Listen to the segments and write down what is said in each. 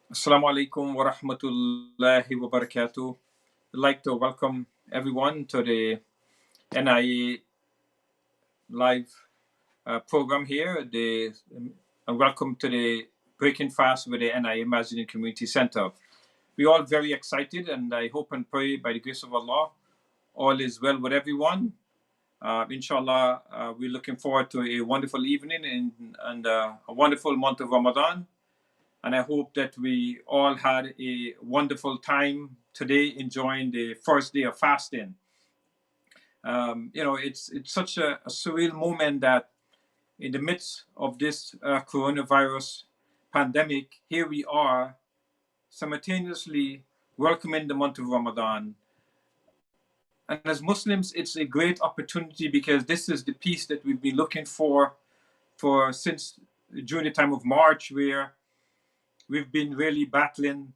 Assalamu alaikum wa rahmatullahi wa barakatuh. I'd like to welcome everyone to the NIA live program here. And welcome to the Breaking Fast with the NIA Masjid and Community Center. We're all very excited, and I hope and pray by the grace of Allah, all is well with everyone. Inshallah, we're looking forward to a wonderful evening and a wonderful month of Ramadan. And I hope that we all had a wonderful time today enjoying the first day of fasting. It's such a surreal moment that in the midst of this coronavirus pandemic, here we are simultaneously welcoming the month of Ramadan. And as Muslims, it's a great opportunity because this is the peace that we've been looking for since during the time of March, where we've been really battling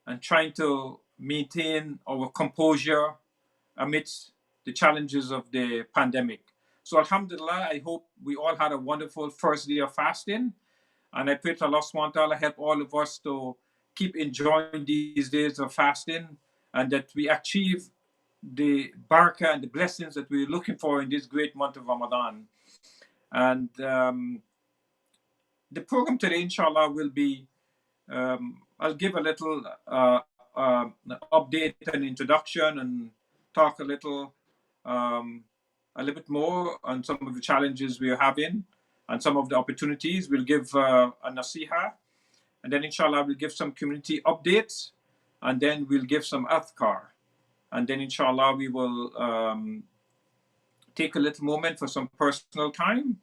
and trying to maintain our composure amidst the challenges of the pandemic. So, Alhamdulillah, I hope we all had a wonderful first day of fasting. And I pray to Allah subhanahu wa ta'ala help all of us to keep enjoying these days of fasting and that we achieve the barakah and the blessings that we're looking for in this great month of Ramadan. And the program today, inshallah, will be I'll give a little update and introduction and talk a little bit more on some of the challenges we are having and some of the opportunities. We'll give a Naseeha, and then inshallah we'll give some community updates, and then we'll give some Adhkar, and then inshallah we will take a little moment for some personal time,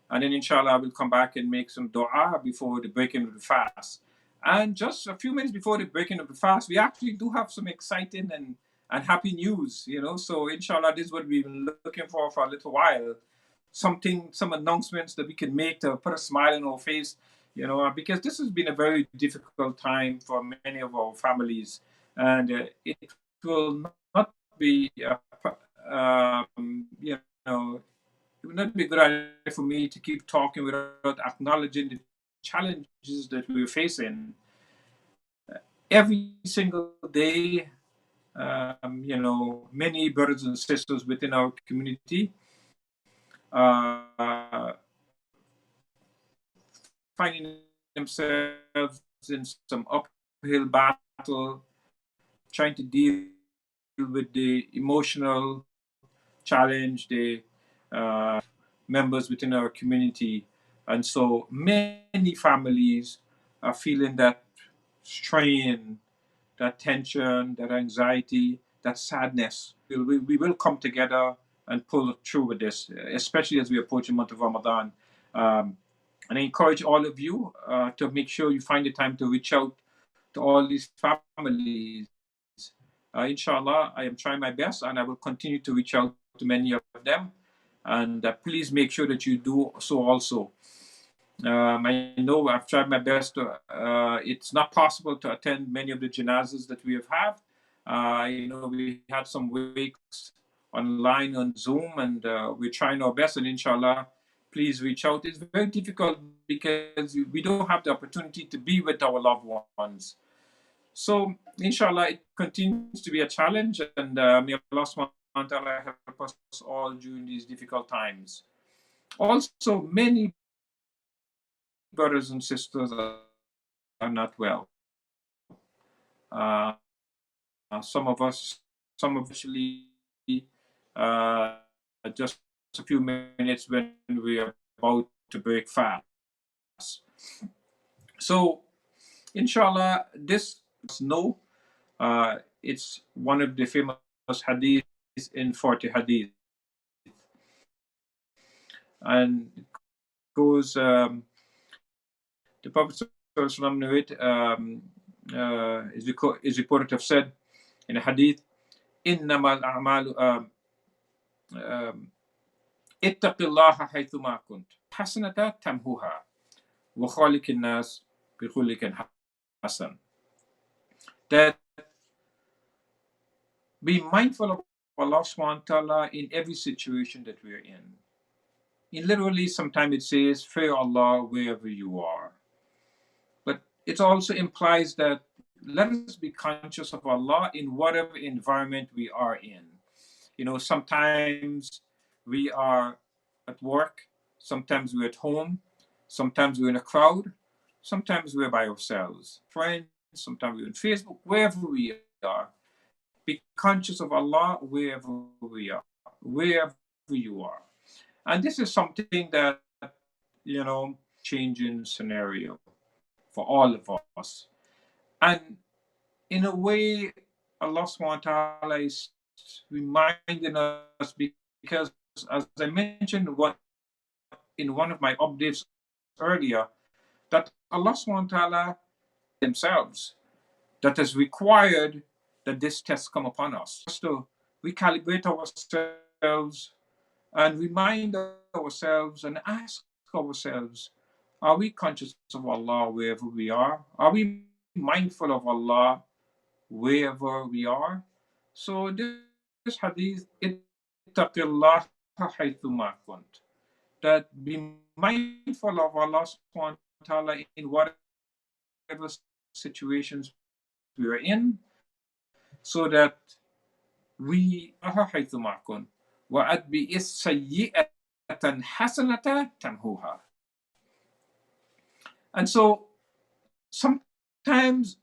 and then inshallah we'll come back and make some dua before the breaking of the fast. And just a few minutes before the breaking of the fast, we actually do have some exciting and happy news, So inshallah, this is what we've been looking for a little while. Some announcements that we can make to put a smile on our face, because this has been a very difficult time for many of our families, and it will not be, it would not be a good idea for me to keep talking without acknowledging the challenges that we're facing every single day. Many brothers and sisters within our community uh, finding themselves in some uphill battle, trying to deal with the emotional challenge, the members within our community. And so many families are feeling that strain, that tension, that anxiety, that sadness. We will come together and pull through with this, especially as we approach the month of Ramadan. And I encourage all of you to make sure you find the time to reach out to all these families. Inshallah, I am trying my best and I will continue to reach out to many of them. And please make sure that you do so also. I know I've tried my best to, it's not possible to attend many of the janazas that we have had. We had some wakes online on Zoom, and we're trying our best. And inshallah, please reach out. It's very difficult because we don't have the opportunity to be with our loved ones. So, inshallah, it continues to be a challenge, and may Allah subhanahu wa ta'ala help us all during these difficult times. Also, many brothers and sisters are not well. Uh, some of actually uh, just a few minutes when we are about to break fast. So, inshallah, this no, it's one of the famous hadiths in 40 hadith, and it goes. The Prophet is reported to have said in a hadith, إنما الأعمال اتق الله حيثما كنت حسنة تمحوها وخالق الناس بخلق حسن. That be mindful of Allah subhanahu wa ta'ala in every situation that we are in. Literally, sometimes it says, fear Allah wherever you are. But it also implies that let us be conscious of Allah in whatever environment we are in. Sometimes we are at work, sometimes we're at home, sometimes we're in a crowd, sometimes we're by ourselves, friends, sometimes we're on Facebook, wherever we are. Be conscious of Allah wherever we are, wherever you are. And this is something that, changing scenario for all of us. And in a way, Allah subhanahu wa ta'ala is reminding us because, as I mentioned in one of my updates earlier, that Allah subhanahu wa ta'ala themselves that has required that this test come upon us. To recalibrate ourselves and remind ourselves and ask ourselves, are we conscious of Allah wherever we are? Are we mindful of Allah wherever we are? So this hadith, ittaqillah haythuma kunt, that be mindful of Allah subhanahu wa ta'ala in whatever situations we are in, so that we haythuma kunt wa adbi is sayyi'atan hasanata tamhuha. And so sometimes,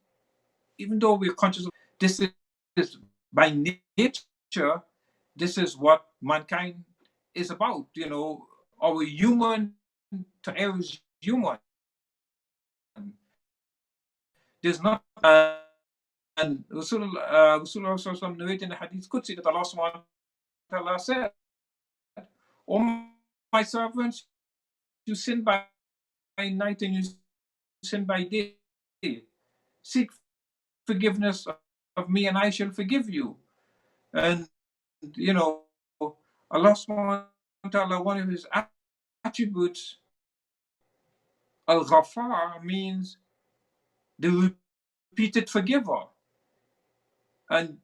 even though we're conscious of this is by nature, this is what mankind is about. Our human to err is human. There's not, and Rasulullah narrated in the Hadith Qudsi that Allah subhanahu wa ta'ala said, "O my servants, you sin by night and you sin by day. Seek forgiveness of me and I shall forgive you." And, Allah subhanahu wa ta'ala, one of his attributes, Al-Ghaffar, means the repeated forgiver. And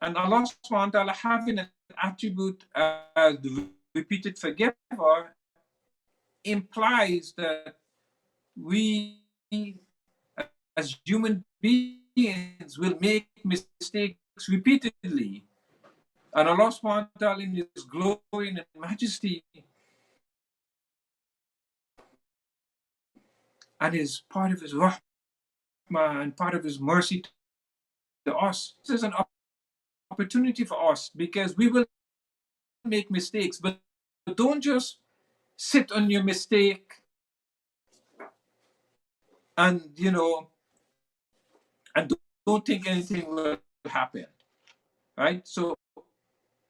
Allah subhanahu wa ta'ala having an attribute as the repeated forgiver implies that we as human beings will make mistakes repeatedly. And Allah subhanahu wa ta'ala in his glory and majesty and is part of his rahmah and part of his mercy to us. This is an opportunity for us because we will make mistakes, but don't just sit on your mistake and and don't think anything will happen, right? So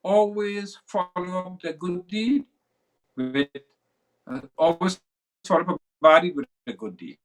always follow up the good deed with always follow up a bad deed with a good deed.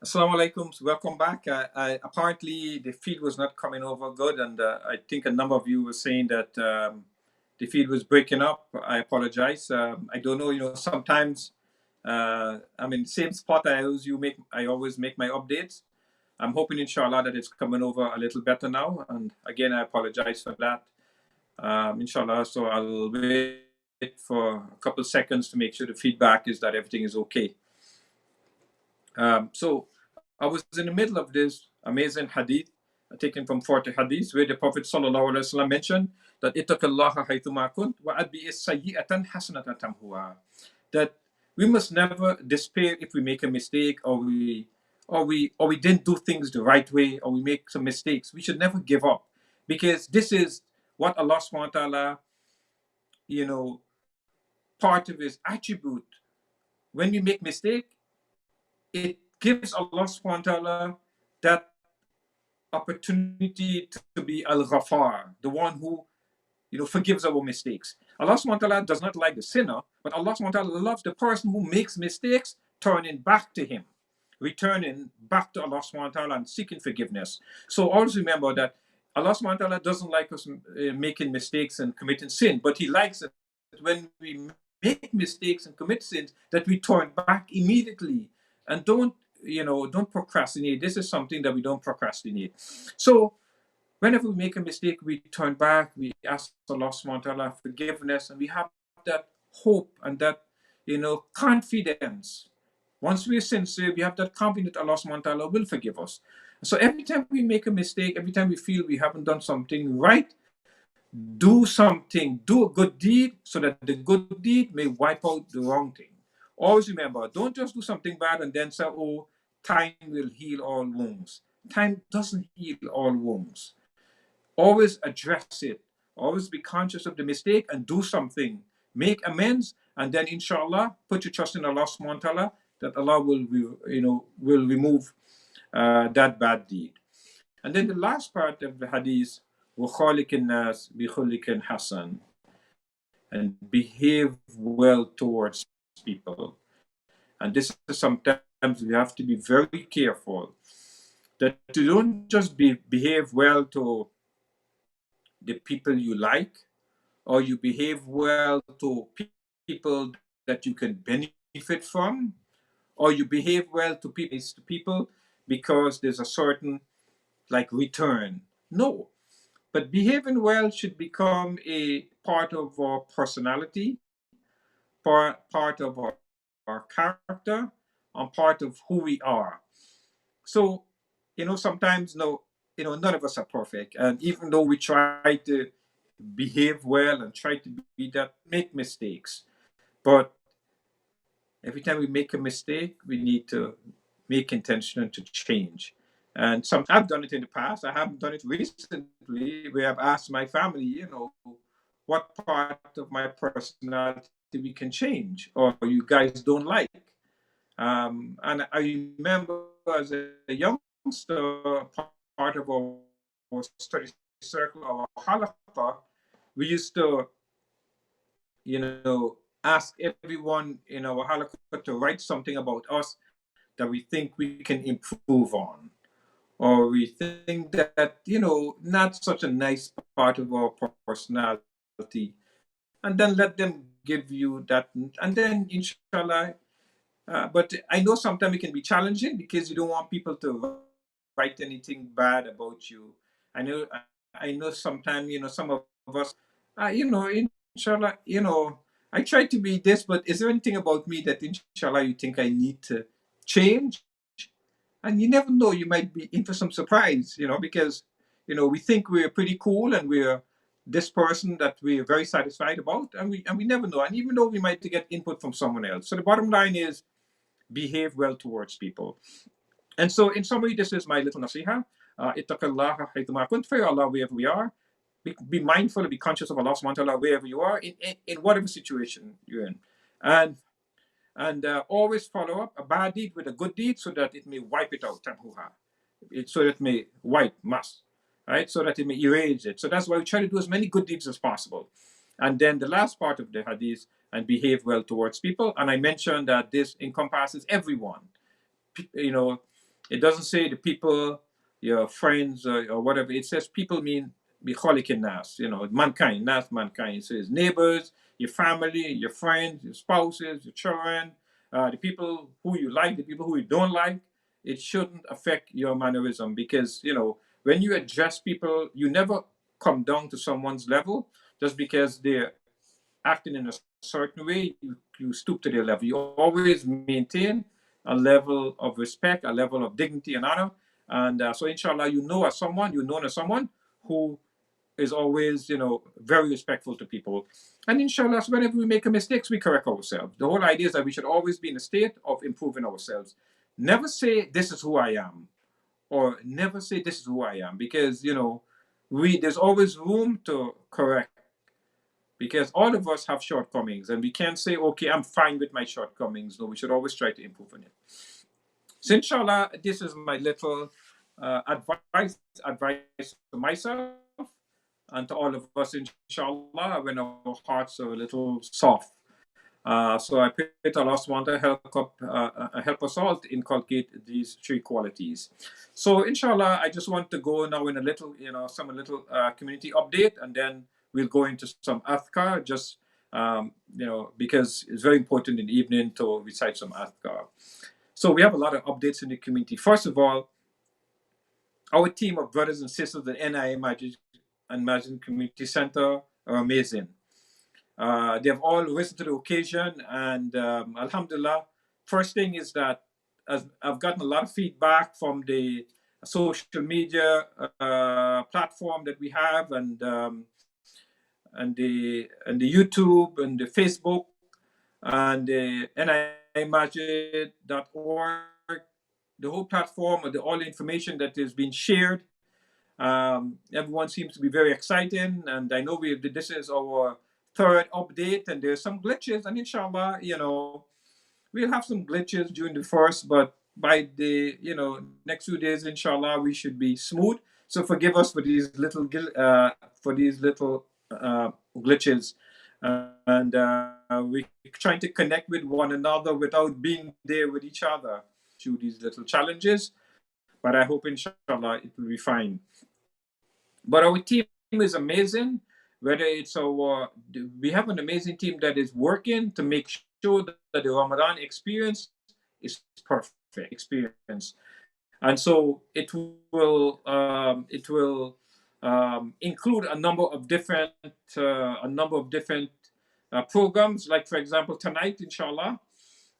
Assalamu alaikum. Welcome back. Apparently, the feed was not coming over good, and I think a number of you were saying that the feed was breaking up. I apologize. I don't know. Sometimes I'm in the same spot I always make my updates. I'm hoping, inshallah, that it's coming over a little better now. And again, I apologize for that. Inshallah, so I'll wait for a couple seconds to make sure the feedback is that everything is okay. So I was in the middle of this amazing hadith taken from 40 hadiths where the Prophet ﷺ mentioned that ittaqillaha haythuma kunt wa adbi sayyi'atan hasanatan tamhuha. That we must never despair if we make a mistake or we didn't do things the right way or we make some mistakes. We should never give up because this is what Allah subhanahu wa ta'ala, part of his attribute. When we make mistake, it gives Allah subhanahu wa ta'ala that opportunity to be Al-Ghafar, the one who forgives our mistakes. Allah subhanahu wa ta'ala does not like the sinner, but Allah subhanahu wa ta'ala loves the person who makes mistakes, turning back to him, returning back to Allah subhanahu wa ta'ala and seeking forgiveness. So always remember that Allah subhanahu wa ta'ala doesn't like us making mistakes and committing sin, but he likes it when we make mistakes and commit sins that we turn back immediately and don't procrastinate. This is something that we don't procrastinate. So whenever we make a mistake, we turn back, we ask Allah subhanahu wa ta'ala forgiveness, and we have that hope and that confidence. Once we're sincere, we have that confidence that Allah subhanahu wa ta'ala will forgive us. So every time we make a mistake, every time we feel we haven't done something right, do something, do a good deed so that the good deed may wipe out the wrong thing. Always remember, don't just do something bad and then say, oh, time will heal all wounds. Time doesn't heal all wounds. Always address it. Always be conscious of the mistake and do something. Make amends, and then inshallah, put your trust in Allah subhanahu wa ta'ala that Allah will remove that bad deed. And then the last part of the hadith, وَخَالِقِ النَّاسِ بِخُلِقٍ حَسَنٍ, and behave well towards people. And this is sometimes we have to be very careful that you don't just behave well to the people you like, or you behave well to people that you can benefit from, or you behave well to people because there's a certain return. No, but behaving well should become a part of our personality, part of our character, and part of who we are. So, sometimes none of us are perfect, and even though we try to behave well and try to be that, make mistakes. But every time we make a mistake, we need to make intention to change. And I've done it in the past. I haven't done it recently, where I've asked my family, what part of my personality we can change or you guys don't like. And I remember as a youngster, part of our study circle, our halakha, we used to, ask everyone in our halakha to write something about us that we think we can improve on, or we think that, not such a nice part of our personality. And then let them give you that. And then, inshallah, but I know sometimes it can be challenging because you don't want people to write anything bad about you. I know sometimes, some of us, inshallah, I try to be this, but is there anything about me that, inshallah, you think I need to change? And you never know, you might be in for some surprise, because, we think we're pretty cool and we're this person that we're very satisfied about, and we never know. And even though we might get input from someone else. So the bottom line is behave well towards people. And so, in summary, this is my little Naseeha. Ittaqillaha haythuma kunt, fear Allah wherever we are. Be mindful and be conscious of Allah subhanahu wa ta'ala wherever you are, in whatever situation you're in. And always follow up a bad deed with a good deed so that it may wipe it out, so that it may wipe, right? So that it may erase it. So that's why we try to do as many good deeds as possible. And then the last part of the hadith, and behave well towards people. And I mentioned that this encompasses everyone, It doesn't say the people, your friends, or whatever. It says people mean bicholikin nas, mankind, nas mankind. It says neighbors, your family, your friends, your spouses, your children, the people who you like, the people who you don't like. It shouldn't affect your mannerism, because when you address people, you never come down to someone's level just because they're acting in a certain way. You stoop to their level. You always maintain a level of respect, a level of dignity and honor. And so, inshallah, you've known as someone who is always, very respectful to people. And inshallah, so whenever we make a mistake, we correct ourselves. The whole idea is that we should always be in a state of improving ourselves. Never say, this is who I am, or never say, this is who I am, because, there's always room to correct, because all of us have shortcomings, and we can't say, okay, I'm fine with my shortcomings. No, we should always try to improve on it. So inshallah, this is my little advice to myself and to all of us, inshallah, when our hearts are a little soft. So I pray to Allah subhanahu wa ta'ala help us all to inculcate these three qualities. So inshallah, I just want to go now in a little, community update, and then we'll go into some Adhkar, just, because it's very important in the evening to recite some Adhkar. So we have a lot of updates in the community. First of all, our team of brothers and sisters at NIA Masjid and Masjid Community Center are amazing. They have all risen to the occasion, and alhamdulillah. First thing is that, as I've gotten a lot of feedback from the social media platform that we have, and the YouTube and the Facebook and the niamajid.org, the whole platform, and all the information that is being shared. Everyone seems to be very exciting, and I know this is our third update, and there's some glitches, and inshallah, we'll have some glitches during the first, but by the next few days, inshallah, we should be smooth. So forgive us for these little glitches, and we're trying to connect with one another without being there with each other through these little challenges. But I hope, inshallah, it will be fine. But our team is amazing. Whether it's we have an amazing team that is working to make sure that the Ramadan experience is perfect experience, and so it will include a number of different programs. Like, for example, tonight, inshallah,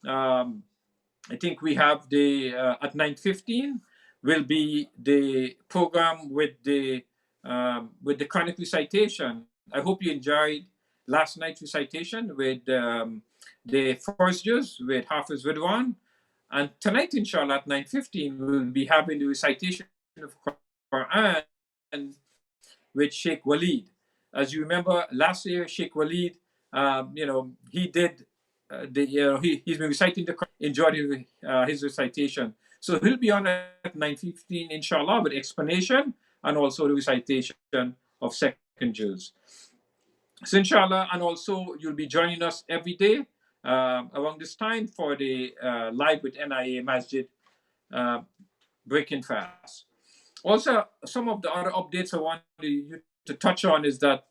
I think we have the at 9:15 will be the program with the Quranic recitation. I hope you enjoyed last night's recitation with the first juz with Hafiz Ridwan. And tonight, inshallah, at 9:15, we'll be having the recitation of Quran with Sheikh Walid. As you remember, last year, Sheikh Walid, he did he's been reciting the Quran, enjoyed his recitation. So he'll be on at 9:15, inshallah, with explanation and also the recitation of second juz. So inshallah, and also you'll be joining us every day around this time for the live with NIA Masjid breaking fast. Also, some of the other updates I want you to touch on is that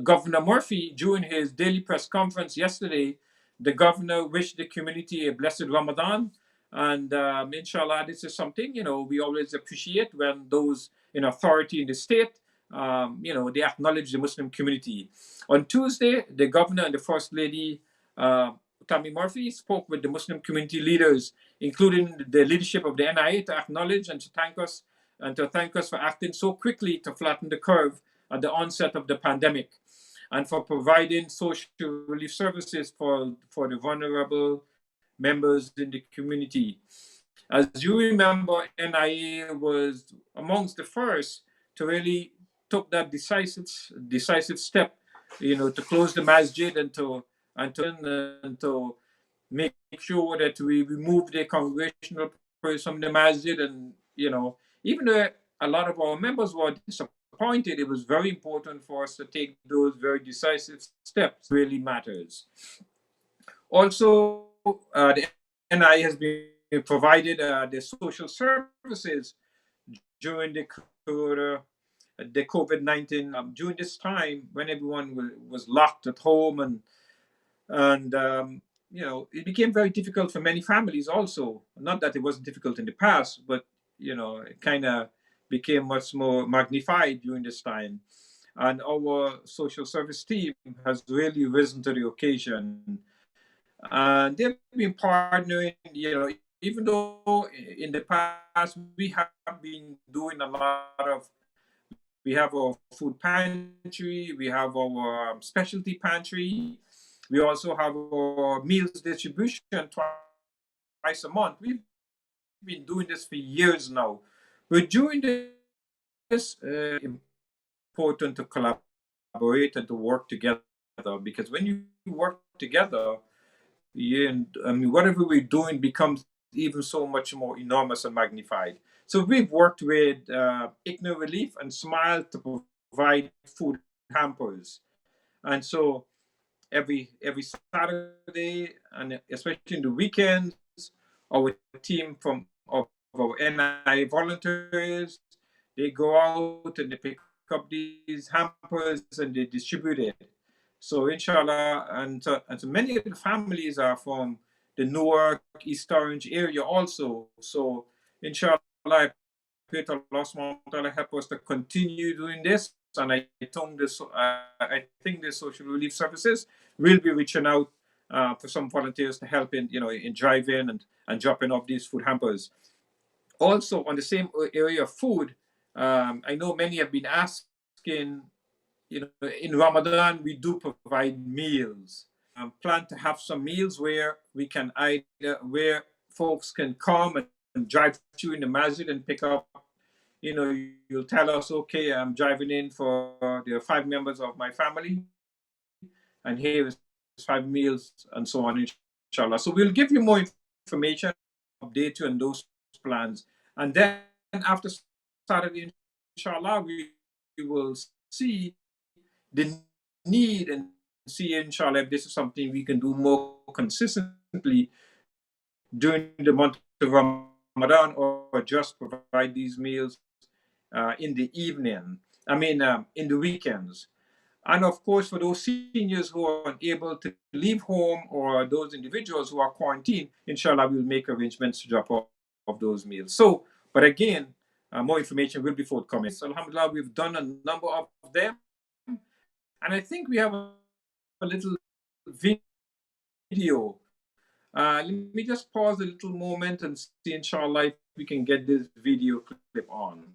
Governor Murphy, during his daily press conference yesterday, the governor wished the community a blessed Ramadan. And inshallah, this is something, we always appreciate when those in authority in the state, they acknowledge the Muslim community. On Tuesday, the governor and the First Lady, Tammy Murphy, spoke with the Muslim community leaders, including the leadership of the NIA, to acknowledge and to thank us for acting so quickly to flatten the curve at the onset of the pandemic, and for providing social relief services for the vulnerable members in the community. As you remember, NIA was amongst the first to really took that decisive step, to close the masjid and to make sure that we remove the congregational prayers from the masjid. And even though a lot of our members were disappointed, it was very important for us to take those very decisive steps. Really matters. Also, the NIA has been provided the social services during the COVID-19, during this time when everyone was locked at home, and it became very difficult for many families also. Not that it wasn't difficult in the past, but it kind of became much more magnified during this time. And our social service team has really risen to the occasion. And they've been partnering, even though in the past we have been doing a lot of, we have our food pantry, we have our specialty pantry, we also have our meals distribution twice a month. We've been doing this for years now. But during this, important to collaborate and to work together, because when you work together, whatever we're doing becomes even so much more enormous and magnified. So we've worked with ICNA Relief and Smile to provide food hampers. And so every Saturday, and especially in the weekends, our team of our NIA volunteers, they go out and they pick up these hampers and they distribute it. So inshallah, and so many of the families are from the Newark, East Orange area also. So inshallah, I pray to Allah subhanahu wa ta'ala help us to continue doing this. And I think the social relief services will be reaching out for some volunteers to help in driving and dropping off these food hampers. Also, on the same area of food, I know many have been asking, in Ramadan, we do provide meals. Plan to have some meals where where folks can come and drive through in the masjid and pick up. You'll tell us, okay, I'm driving in for the 5 members of my family, and here is 5 meals, and so on, inshallah. So we'll give you more information, update you on those plans. And then after Saturday, inshallah, we will see the need and see, inshallah, if this is something we can do more consistently during the month of Ramadan, or just provide these meals in the evening. In the weekends. And of course, for those seniors who are unable to leave home, or those individuals who are quarantined, inshallah, we'll make arrangements to drop off those meals. So, but again, more information will be forthcoming. So, alhamdulillah, we've done a number of them. And I think we have a little video. Let me just pause a little moment and see, inshallah, if we can get this video clip on.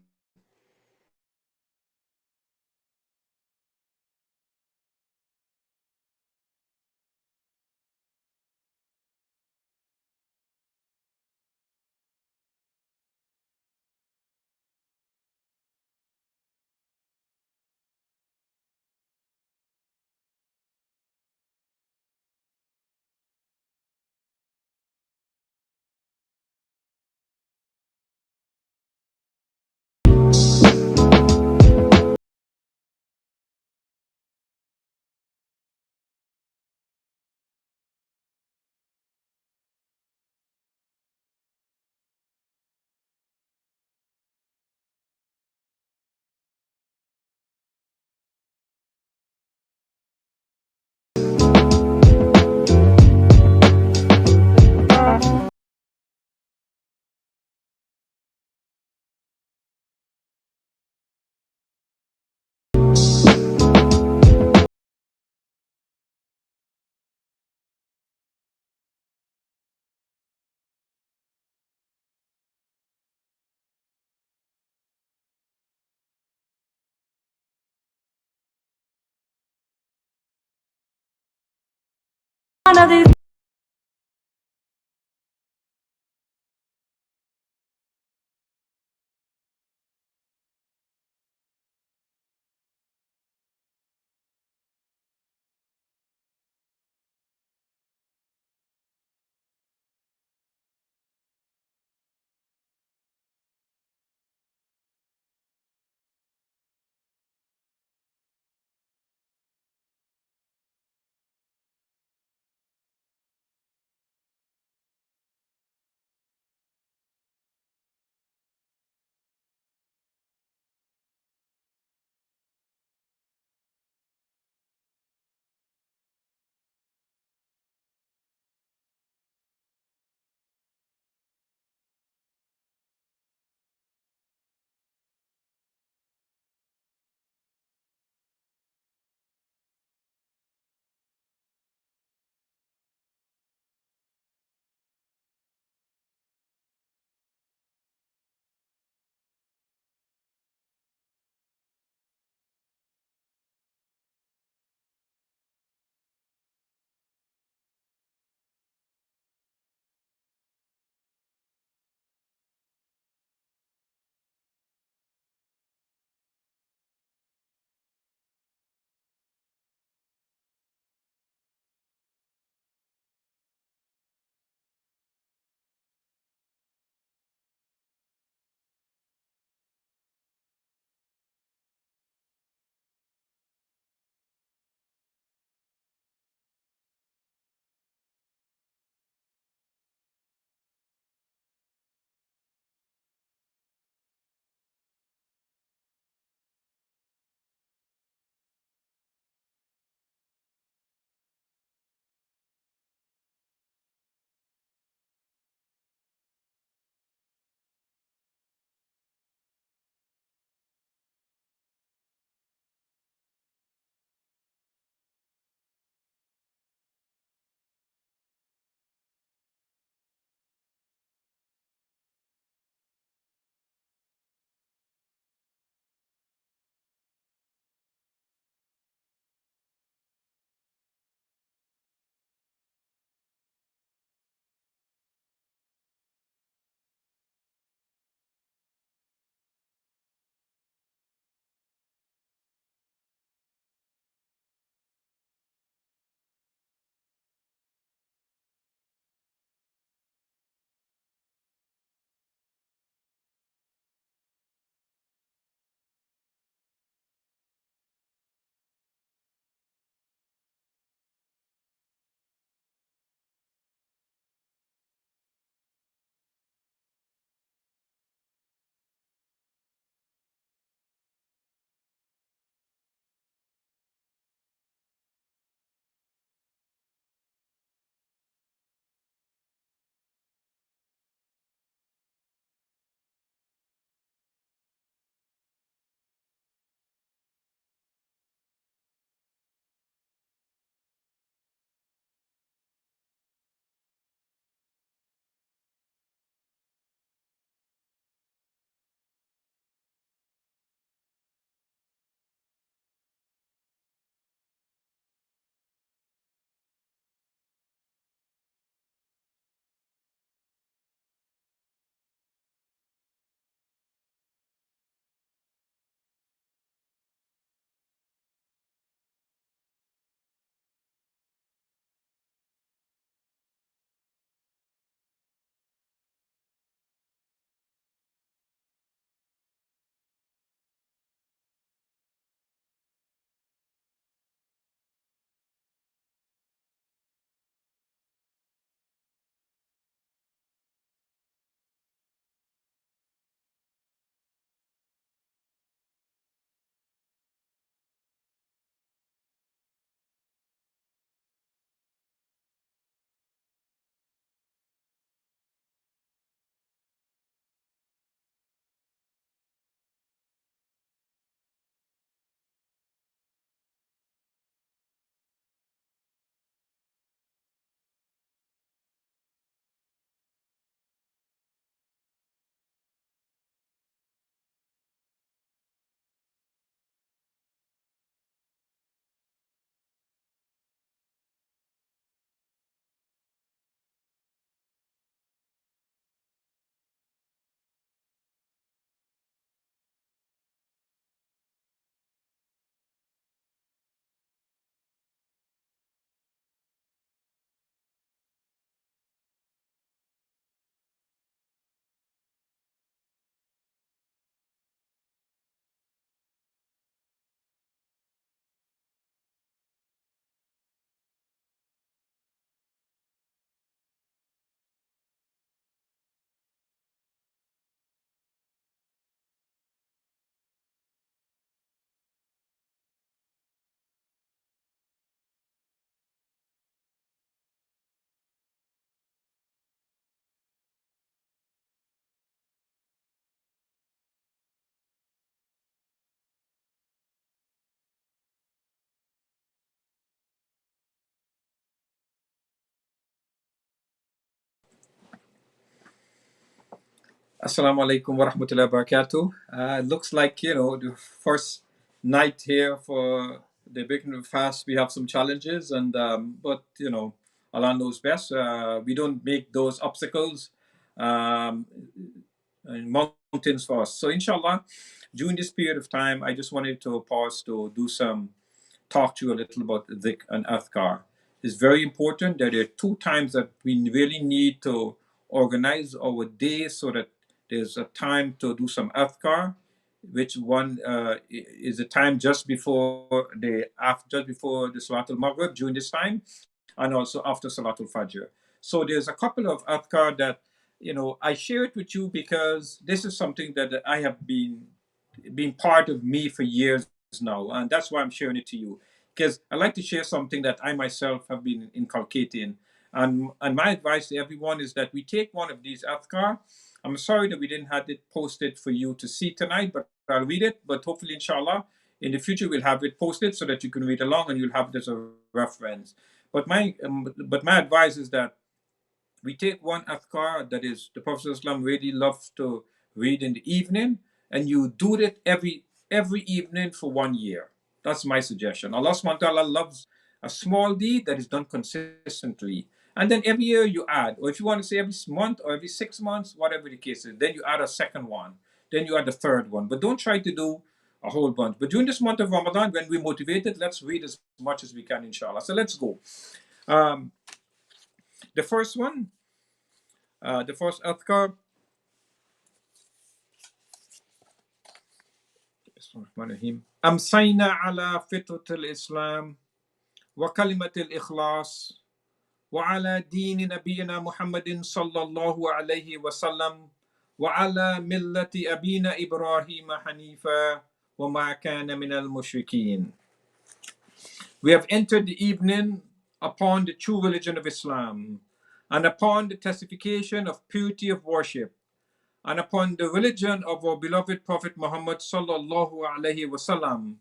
Assalamu alaikum wa rahmatullahi wa barakatuh. Looks like, the first night here for the beginning of fast, we have some challenges, but, Allah knows best. We don't make those obstacles um, and mountains for us. So, inshallah, during this period of time, I just wanted to pause to do some talk to you a little about dhikr and Adhkar. It's very important that there are two times that we really need to organize our day so that there's a time to do some Adhkar, which one is the time just before the Salatul Maghrib during this time, and also after Salatul Fajr. So there's a couple of Adhkar that I share it with you because this is something that I have been part of me for years now, and that's why I'm sharing it to you. Because I like to share something that I myself have been inculcating, and my advice to everyone is that we take one of these Adhkar. I'm sorry that we didn't have it posted for you to see tonight, but I'll read it. But hopefully, inshallah, in the future we'll have it posted so that you can read along and you'll have it as a reference. But my advice is that we take one Adhkar that is the Prophet ﷺ really loves to read in the evening, and you do it every evening for 1 year. That's my suggestion. Allah subhanahu wa ta'ala loves a small deed that is done consistently. And then every year you add, or if you want to say every month or every 6 months, whatever the case is, then you add a second one, then you add a third one. But don't try to do a whole bunch. But during this month of Ramadan, when we're motivated, let's read as much as we can, inshallah. So let's go. Um, the first one, the first Adhkar, أمسينا على فطرة الإسلام وكلمة الإخلاص وعلى دين نبينا محمد صلى الله عليه وسلم وعلى ملة أبينا إبراهيم حنيفا وما كان من المشركين. We have entered the evening upon the true religion of Islam and upon the testification of purity of worship and upon the religion of our beloved Prophet Muhammad sallallahu alaihi wasallam,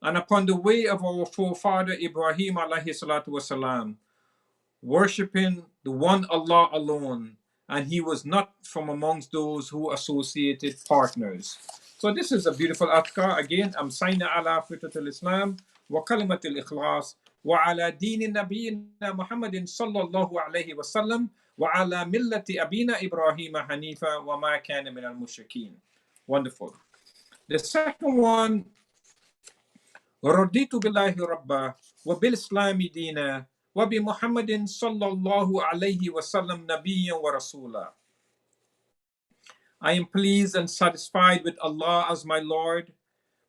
and upon the way of our forefather Ibrahim alayhi salatu wasalam, worshipping the one Allah alone, and he was not from amongst those who associated partners. So this is a beautiful Adhkar. Again, Amsayna ala fitat al-Islam wa kalimat al-Ikhlas wa ala dini nabiyina Muhammadin sallallahu alayhi wa sallam wa ala millati abina Ibrahim hanifa wa ma kana min al-mushrikeen. Wonderful. The second one, رضيت بالله ربا وبالإسلام دينا وبمحمد صلى الله عليه وسلم نبيا ورسولا. I am pleased and satisfied with Allah as my Lord,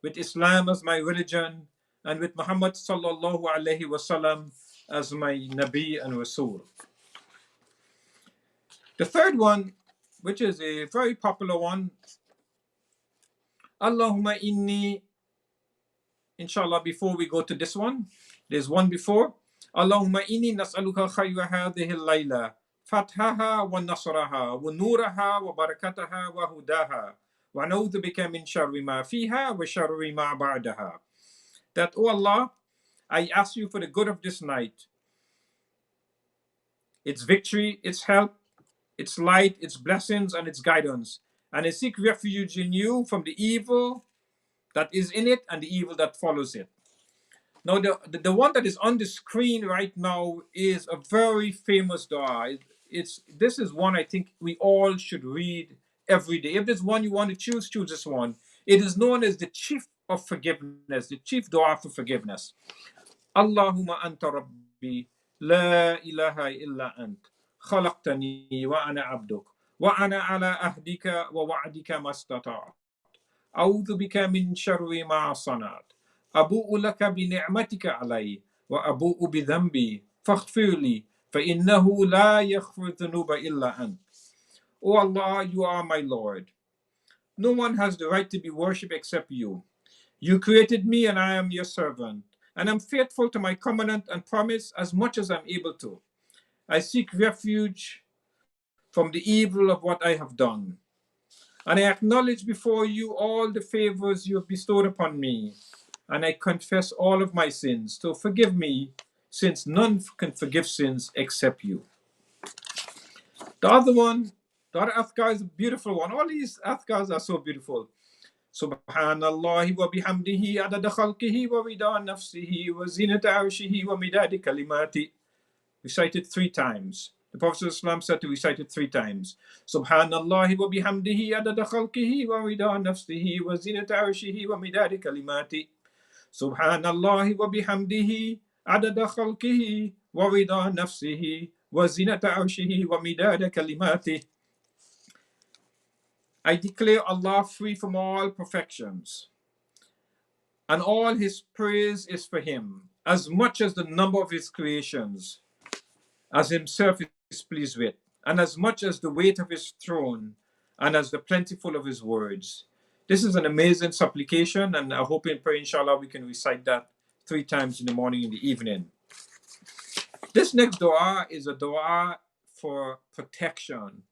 with Islam as my religion, and with Muhammad sallallahu alaihi wasallam as my Nabi and Rasul. The third one, which is a very popular one, Allahumma inni. Inshallah, before we go to this one, there's one before. Allahumma inni nas'aluka khayra hadhihi al-layla, fathaha wa nasraha, wa nuraha wa barakataha wa hudaha, wa na'udhu bika min sharri ma fiha wa sharri ma ba'daha. That, oh Allah, I ask you for the good of this night, its victory, its help, its light, its blessings, and its guidance. And I seek refuge in you from the evil that is in it and the evil that follows it. Now, the one that is on the screen right now is a very famous dua. This is one I think we all should read every day. If there's one you want to choose this one. It is known as the chief of forgiveness, the chief dua for forgiveness. Allahumma anta rabbi, la ilaha illa ant, khalaqtani wa ana abduk, wa ana ala ahdika wa wa'dika mastata'at. أعوذ بك من شر ما صنعت أبوء لك بنعمتك علي وأبوء بذنبي فاغفر لي فإنه لا يغفر الذنوب إلا أنت. O Allah, you are my Lord. No one has the right to be worshipped except you. You created me and I am your servant, and I'm faithful to my covenant and promise as much as I'm able to. I seek refuge from the evil of what I have done. And I acknowledge before you all the favors you have bestowed upon me. And I confess all of my sins. So forgive me, since none can forgive sins except you. The other one, The other Adhkar is a beautiful one. All these Adhkars are so beautiful. Subhanallah wa bihamdihi adada khalqihi wa rida nafsihi wa zinata arshihi wa midadi kalimati. Recite it 3 times. The Prophet ﷺ said to recite it 3 times. Subhanallah wa bihamdihi adada khalqihi wa rida nafsihi wa zinata arshihi wa midadi kalimati. Subhanallah wa bihamdihi adada khalqihi wa rida nafsihi wa zinata arshihi wa midada kalimati. I declare Allah free from all perfections, and all His praise is for Him, as much as the number of His creations, as Himself is pleased with, and as much as the weight of His throne, and as the plentiful of His words. This is an amazing supplication, and I hope and pray, inshallah, we can recite that 3 times in the morning and the evening. This next dua is a dua for protection.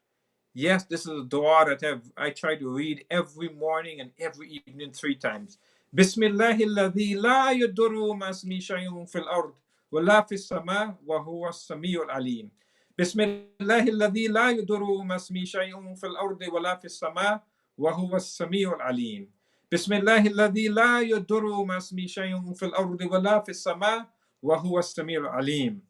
Yes, this is a dua that I try to read every morning and every evening 3 times. Bismillahilladhi la yadurru masmi shay'un fil ard wa la fis sama wa huwa as-sami'ul alim. Bismillahilladhi la yadurru masmi shay'un fil ard wa la fis sama wa huwa as-sami'ul alim. Bismillahilladhi la yadurru masmi shay'un fil ard wa la fis sama wa huwa as-sami'ul alim.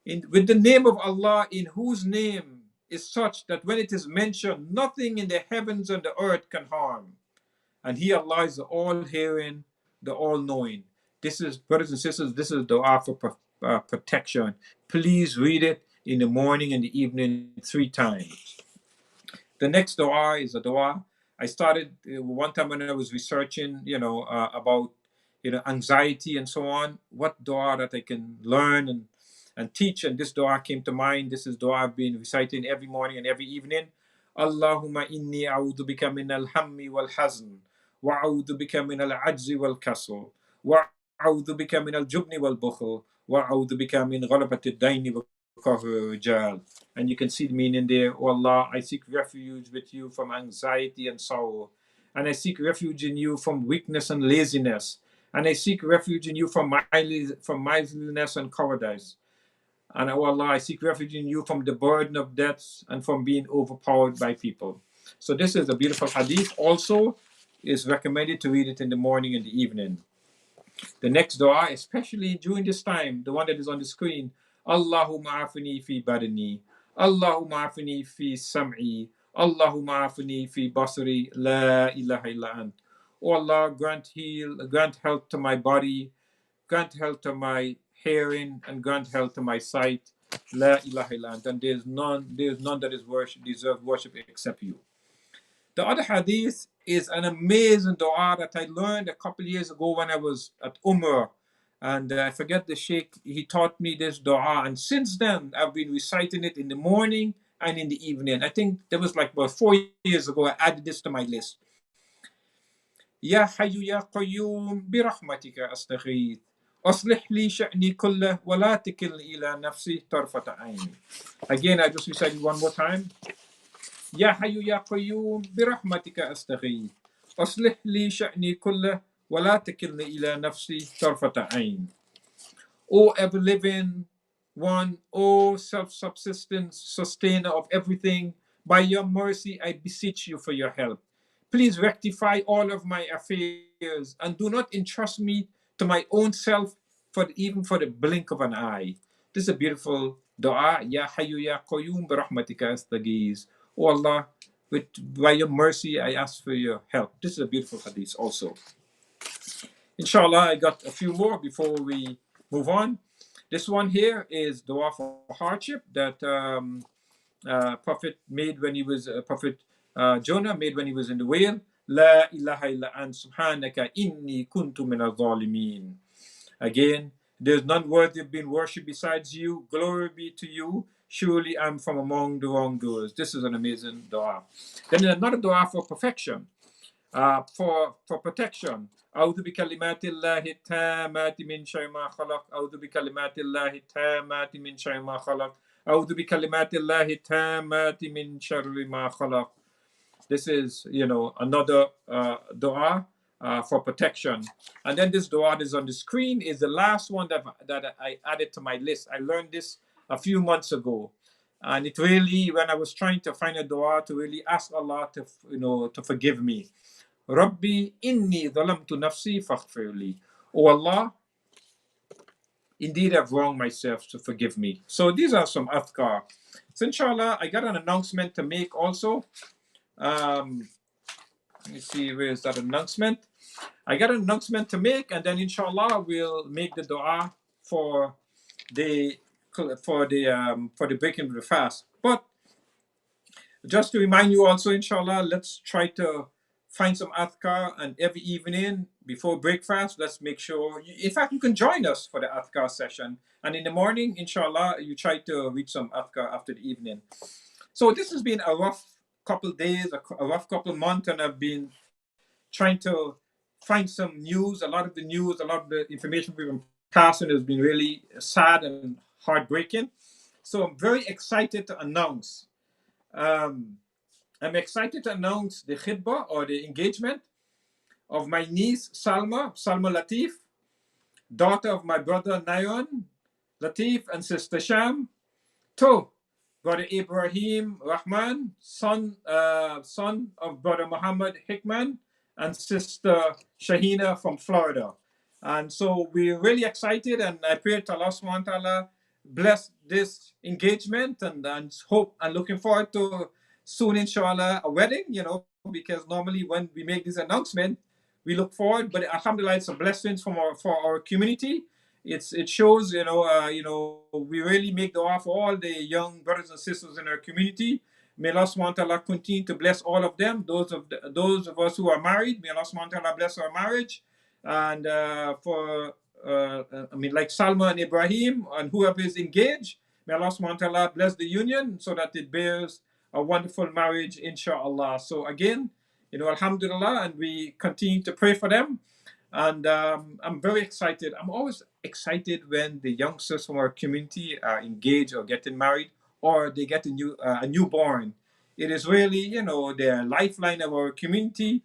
With the name of Allah, in whose name is such that when it is mentioned, nothing in the heavens and the earth can harm. And He, Allah, is the all-hearing, the all-knowing. This is, brothers and sisters, this is dua for protection. Please read it in the morning and the evening 3 times. The next dua is a dua I started one time when I was researching, about, anxiety and so on, what dua that I can learn and teach. And this dua came to mind. This is dua I've been reciting every morning and every evening. Allahumma inni a'udhu bika min al-hammi wal-hazn, wa a'udhu bika min al-ajzi wal-kasl, wa a'udhu bika min al-jubni wal-bukhl, wa a'udhu bika min ghalabati ad-dayni wa qahri rijal. And you can see the meaning there. Oh Allah, I seek refuge with you from anxiety and sorrow. And I seek refuge in you from weakness and laziness. And I seek refuge in you from miserliness and cowardice. And oh Allah, I seek refuge in you from the burden of death and from being overpowered by people. So this is a beautiful hadith. Also, is recommended to read it in the morning and the evening. The next dua, especially during this time, the one that is on the screen, Allahumma afini fi badani, Allahumma afini fi sam'i, Allahumma afini fi basari, la ilaha illa ant. Oh Allah, grant health to my body, grant health to my hearing, and grant health to my sight. La ilaha illa ant. And there's none that is deserve worship except you. The other hadith is an amazing dua that I learned a couple years ago when I was at Umrah. And I forget the sheikh, he taught me this dua. And since then, I've been reciting it in the morning and in the evening. I think that was like about 4 years ago, I added this to my list. Ya Hayyu Ya Qayyum bi rahmatika astaghith. Aslih li sha'ni kullah wa la tikilni ila nafsi tarfata ayn. Again, I just recited one more time. Ya Hayyu Ya Qayyum bi rahmatika astaghith. Aslih li sha'ni kullah wa la tikilni ila nafsi tarfata ayn. O ever living one, O self-subsistent sustainer of everything, by your mercy I beseech you for your help. Please rectify all of my affairs and do not entrust me to my own self even for the blink of an eye. This is a beautiful dua. Ya Hayyu Ya Qayyum bi rahmatika astaghith. Oh Allah, by your mercy I ask for your help. This is a beautiful hadith also. Inshallah, I got a few more before we move on. This one here is dua for hardship that Prophet made when he was Prophet Jonah made when he was in the whale. La ilaha illa an subhanaka inni kuntu min al-zalimin. Again, there's none worthy of being worshipped besides you. Glory be to you. Surely I'm from among the wrongdoers. This is an amazing dua. Then another dua for perfection, for protection. أعوذ بكلمات الله التامات من شر ما خلق. أعوذ بكلمات الله التامات من شر ما خلق. أعوذ بكلمات الله التامات من شر ما خلق. This is, another dua for protection. And then this dua that is on the screen is the last one that I added to my list. I learned this a few months ago. And it really, when I was trying to find a dua to really ask Allah to, to forgive me. Rabbi inni dhalamtu nafsi faghfirli. Oh Allah, indeed I've wronged myself, to forgive me. So these are some adhkar. So inshallah, I got an announcement to make also. Let me see, where is that announcement? I got an announcement to make, and then inshallah we'll make the dua for the for the breaking of the fast. But just to remind you also, inshallah, let's try to find some adhkar, and every evening before breakfast, let's make sure, in fact, you can join us for the adhkar session. And in the morning, inshallah, you try to read some adhkar after the evening. So this has been a rough couple days, a rough couple months, and I've been trying to find some news. A lot of the news, a lot of the information we've been passing has been really sad and heartbreaking. So I'm very excited to announce. Um, I'm excited to announce the khidbah, or the engagement, of my niece Salma Latif, daughter of my brother Nayon Latif and sister Sham, to Brother Ibrahim Rahman, son of Brother Muhammad Hickman, and sister Shahina from Florida. And so we're really excited, and I pray to Allah subhanahu wa ta'ala bless this engagement, and hope and looking forward to soon, inshallah, a wedding, because normally when we make this announcement, we look forward, but alhamdulillah, it's a blessing for our community. It shows, we really make dua for all the young brothers and sisters in our community. May Allah subhanahu wa ta'ala continue to bless all of them. Those of us who are married, may Allah subhanahu wa ta'ala bless our marriage. And like Salma and Ibrahim and whoever is engaged, may Allah subhanahu wa ta'ala bless the union so that it bears a wonderful marriage, inshallah. So again, alhamdulillah, and we continue to pray for them. And I'm very excited. I'm always excited when the youngsters from our community are engaged or getting married, or they get a newborn. It is really, the lifeline of our community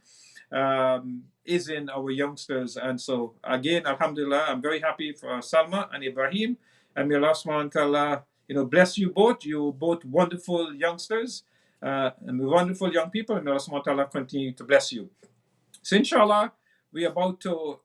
is in our youngsters. And so, again, alhamdulillah, I'm very happy for Salma and Ibrahim. And may Allah subhanahu wa ta'ala, bless you both. You both wonderful youngsters and wonderful young people. And may Allah subhanahu wa ta'ala continue to bless you. So inshallah, we're about to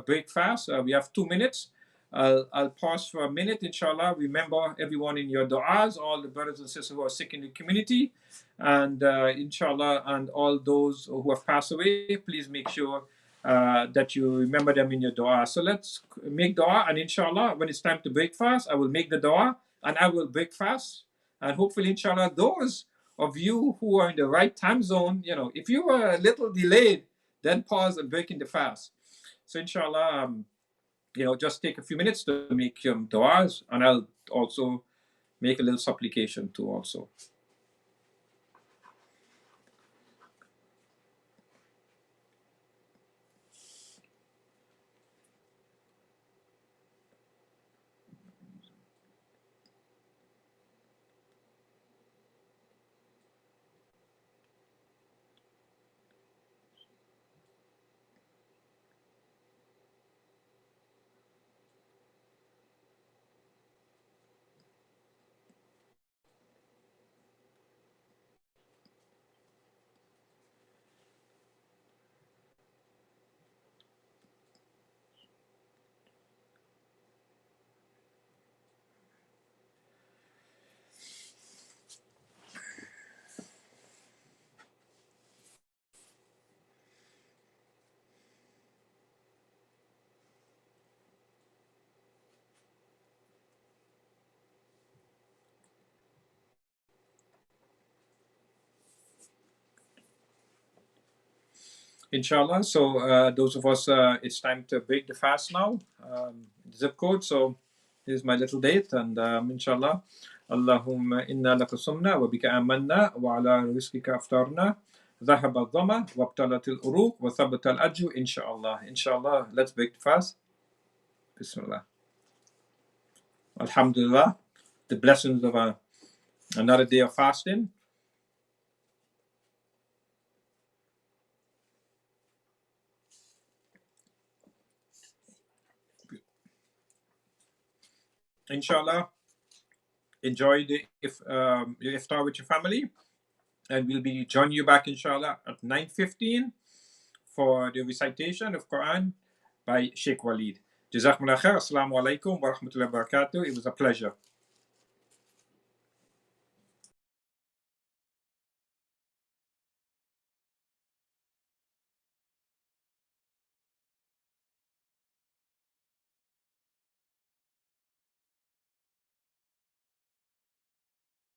break fast. We have 2 minutes. I'll pause for a minute, inshallah. Remember everyone in your du'as, all the brothers and sisters who are sick in the community, and inshallah, and all those who have passed away, please make sure that you remember them in your dua. So let's make dua, and inshallah, when it's time to break fast, I will make the dua, and I will break fast. And hopefully, inshallah, those of you who are in the right time zone, if you were a little delayed, then pause and break in the fast. So inshallah, just take a few minutes to make du'as, and I'll also make a little supplication too also. Inshallah. So those of us, it's time to break the fast now. Zip code. So here's my little date, and inshallah. Allahumma inna laka sumna wa bika amanna wa ala rizqika aftarna. ذهب الظما وابتلت الأروق وثبت الأجر inshallah. Inshallah, let's break the fast. Bismillah. Alhamdulillah, the blessings of another day of fasting. Inshallah, enjoy your iftar with your family, and we'll be joining you back inshallah at 9:15 for the recitation of Quran by Sheikh Walid. Jazakumullah khair. Assalamu alaikum wa rahmatullahi wa barakatuh. It was a pleasure.